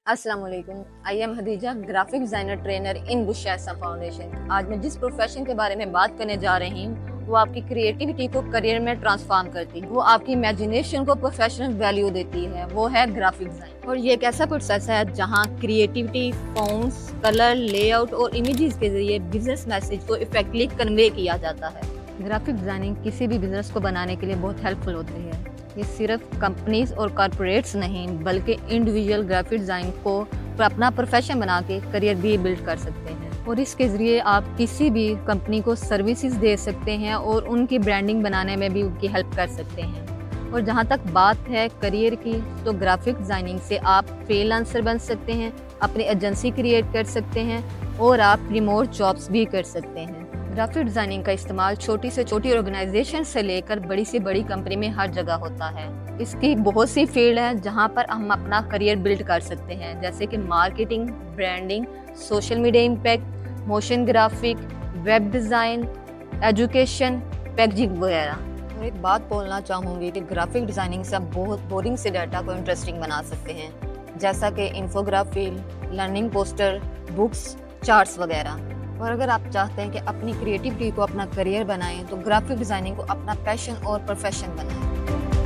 अस्सलाम वालेकुम। I am Hadija, graphic designer trainer in Bushaisa foundation. आज मैं जिस प्रोफेशन के बारे में बात करने जा रही हूँ वो आपकी क्रिएटिविटी को करियर में ट्रांसफॉर्म करती है, वो आपकी इमेजिनेशन को प्रोफेशनल वैल्यू देती है, वो है ग्राफिक डिज़ाइन। और ये एक ऐसा प्रोसेस है जहाँ क्रिएटिविटी, फॉन्ट्स, कलर, लेआउट और इमेजेस के जरिए बिजनेस मैसेज को इफेक्टिवली कन्वे किया जाता है। ग्राफिक डिज़ाइनिंग किसी भी बिजनेस को बनाने के लिए बहुत हेल्पफुल होती है। ये सिर्फ कंपनीज और कॉरपोरेट्स नहीं बल्कि इंडिविजुअल ग्राफिक डिज़ाइन को अपना प्रोफेशन बना के करियर भी बिल्ड कर सकते हैं। और इसके ज़रिए आप किसी भी कंपनी को सर्विसेज दे सकते हैं और उनकी ब्रांडिंग बनाने में भी उनकी हेल्प कर सकते हैं। और जहाँ तक बात है करियर की, तो ग्राफिक डिज़ाइनिंग से आप फ्रीलांसर बन सकते हैं, अपनी एजेंसी क्रिएट कर सकते हैं और आप रिमोट जॉब्स भी कर सकते हैं। ग्राफिक डिज़ाइनिंग का इस्तेमाल छोटी से छोटी ऑर्गेनाइजेशन से लेकर बड़ी से बड़ी कंपनी में हर जगह होता है। इसकी बहुत सी फील्ड है जहां पर हम अपना करियर बिल्ड कर सकते हैं, जैसे कि marketing, branding, social media impact, motion graphic, web design, education, packaging वगैरह। और एक बात बोलना चाहूँगी कि ग्राफिक डिज़ाइनिंग से आप बहुत बोरिंग से डाटा को इंटरेस्टिंग बना सकते हैं, जैसा कि इंफोग्राफी, लर्निंग पोस्टर, बुक्स, चार्ट्स वगैरह। और अगर आप चाहते हैं कि अपनी क्रिएटिविटी को अपना करियर बनाएं तो ग्राफिक डिज़ाइनिंग को अपना पैशन और प्रोफेशन बनाएं।